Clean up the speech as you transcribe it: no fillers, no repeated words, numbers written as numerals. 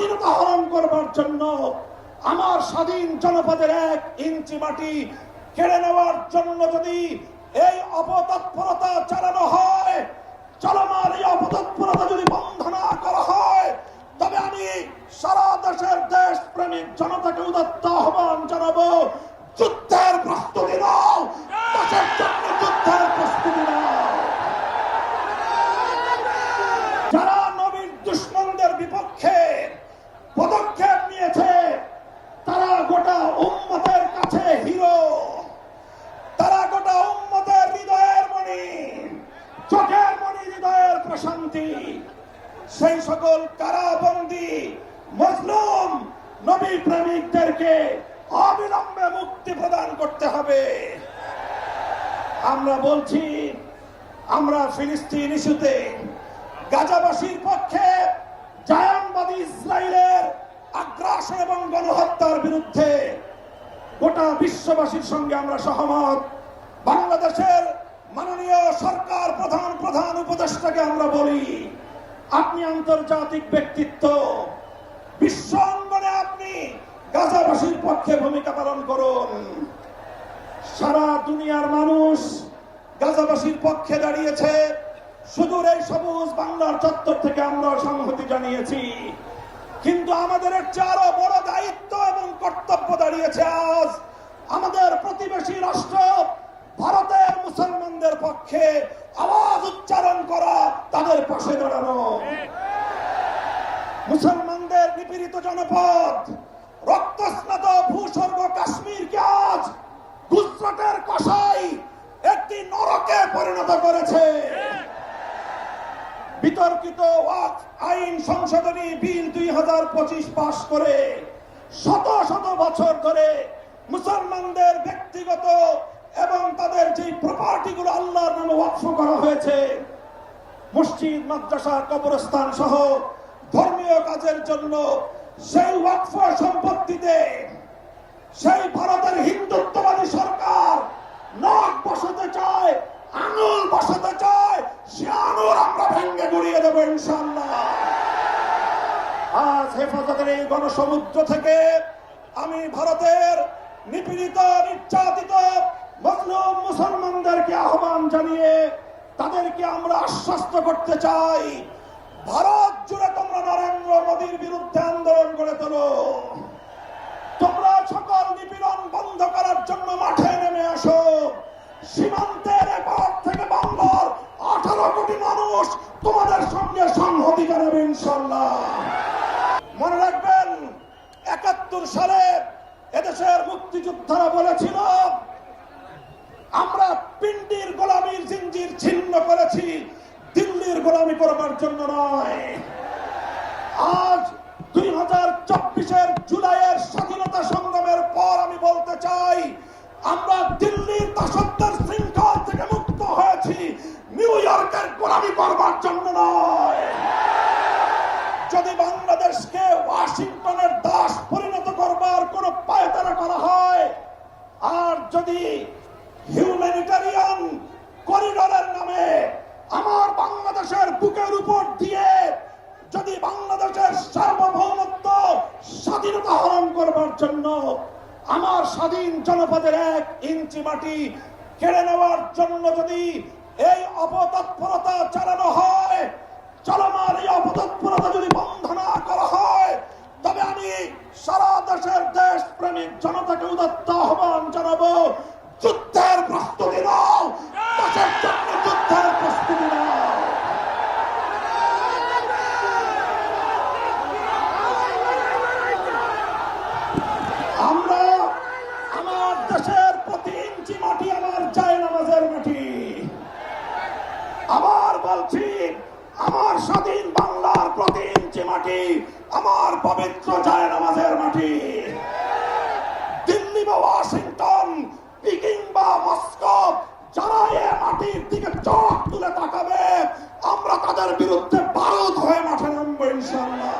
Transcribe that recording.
স্বাধীনতা হরণ করবার জন্য, আমার স্বাধীন জনপদের 1 ইঞ্চি মাটি কেড়ে নেওয়ার জন্য যদি এই অপতৎপরতা চালানো হয়, চলমান এই অপতৎপরতা যদি বন্ধ না করা হয়, তবে আমি সারা দেশের দেশপ্রেমিক জনতাকে উদাত্ত আহ্বান জানাবো, যুদ্ধের প্রস্তুতি নাও, দেশের জন্য যুদ্ধের প্রস্তুতি নাও। যারা নবীর দুশমনদের বিপক্ষে পদক্ষেপ নিয়েছে, তারা গোটা উম্মতের কাছে হিরো, তারা গোটা উম্মতের হৃদয়ের মণি, চোখের মণি, হৃদয়ের প্রশান্তি। সেই সকল কারাবন্দী মজলুম নবী প্রেমিকদেরকে অবিলম্বে মুক্তি প্রদান করতে হবে। আমরা বলছি, আমরা ফিলিস্তিন ইস্যুতে গাজাবাসীর পক্ষে, জায়নবাদী ইসরায়েলের আগ্রাসন এবং গণহত্যার বিরুদ্ধে গোটা বিশ্ববাসীর সঙ্গে আমরা সহমত। বাংলাদেশের মাননীয় সরকার প্রধান উপদেষ্টাকে আমরা বলি, আপনি আন্তর্জাতিক ব্যক্তিত্ব, বিশ্ব অঙ্গনে আপনি গাজাবাসীর পক্ষে ভূমিকা পালন করুন। সারা দুনিয়ার মানুষ গাজাবাসীর পক্ষে দাঁড়িয়েছে। সুদূর এই সবুজ বাংলার চত্বর থেকে আমরা সংহতি জানিয়েছি, কিন্তু আমাদের আরো বড় দায়িত্ব এবং কর্তব্য দাঁড়িয়েছে আজ আমাদের প্রতিবেশী রাষ্ট্র ভারতের মুসলমানদের পক্ষে আওয়াজ উচ্চারণ করা, তাদের পাশে দাঁড়ানো। মুসলমানদের নিপীড়িত জনপদ, রক্তস্নাত ভূস্বর্গ কাশ্মীরকে আজ গুজরাটের কসাই একটি নরকে পরিণত করেছে। বিতর্কিত ওয়াকফ আইন সংশোধনী বিল 2025 পাস করে শত শত বছর ধরে মুসলমানদের ব্যক্তিগত এবং তাদের যে প্রপার্টি গুলো আল্লাহর নামে ওয়াকফ করা হয়েছে, মসজিদ, মাদ্রাসা, কবরস্থান সহ ধর্মীয় কাজের জন্য, সেই ওয়াকফ সম্পত্তিতে সেই ভারতের হিন্দুত্ববাদী সরকার নখ বসাতে চায়, আঙুল বসাতে চায়। সে আঙুল আমরা ভেঙে গুড়িয়ে দেবো ইনশাআল্লাহ। আজ হেফাজতের এই গণসমুদ্র থেকে আমি ভারতের নিপীড়িত, নির্যাতিত মজলুম মুসলমানদেরকে আহ্বান জানিয়ে তাদেরকে আমরা আশ্বস্ত করতে চাই, ভারত জুড়ে তোমরা নরেন্দ্র মোদীর বিরুদ্ধে আন্দোলন গড়ে তোলো। তোমরা সকল নিপীড়ন বন্ধ করার জন্য মাঠে নেমে আসো। সীমান্তের এপার থেকে বাংলার 18 কোটি মানুষ তোমাদের সঙ্গে সংহতি জানাবে ইনশাআল্লাহ। মনে রাখবেন, 71 সালে এদেশের মুক্তিযোদ্ধারা বলেছিল, আমরা পিন্ডির গোলামীর জিঞ্জির ছিন্ন করেছি, দিল্লির গোলামি করবার জন্য নয়। আজ 2024-এর জুলাইয়ের স্বাধীনতা সংগ্রামের পর আমি বলতে চাই, আমরা দিল্লির দাসত্বের শৃঙ্খল থেকে মুক্ত হয়েছি, নিউ ইয়র্কের গোলামি করবার জন্য নয়। যদি বাংলাদেশকে ওয়াশিংটনের দাস পরিণত করবার কোন পায়তারা করা হয়, আর যদি হিউম্যানিটারিয়ান করিডোরের নামে আমার বাংলাদেশের বুকের উপর দিয়ে যদি বাংলাদেশের সার্বভৌমত্ব, স্বাধীনতা হরণ করবার জন্য, আমার স্বাধীন জনপদের 1 ইঞ্চি মাটি কেড়ে নেওয়ার জন্য যদি এই অপতৎপরতা চালানো হয়, চলমান এই অপতৎপরতা যদি বন্ধ না করা হয়, তবে আমি সারা দেশের দেশপ্রেমিক জনতাকে উদাত্ত আহ্বান জানাবো, যুদ্ধের প্রস্তুতি নাও, দেশের জন্য যুদ্ধের প্রস্তুতি নাও। আমরা আমার দেশের প্রতি ইঞ্চি মাটি আমার জায়নামাজের মাটি। আবার বলছি, আমার স্বাধীন বাংলার প্রতি ইঞ্চি মাটি আমার পবিত্র জায়নামাজের মাটি। দিল্লি বা ওয়াশিংটন, পিকিং বা মস্কো, যারা এ মাটির দিকে চোখ তুলে তাকাবে, আমরা তাদের বিরুদ্ধে বারুদ হয়ে মাঠে নামবো ইনশাআল্লাহ।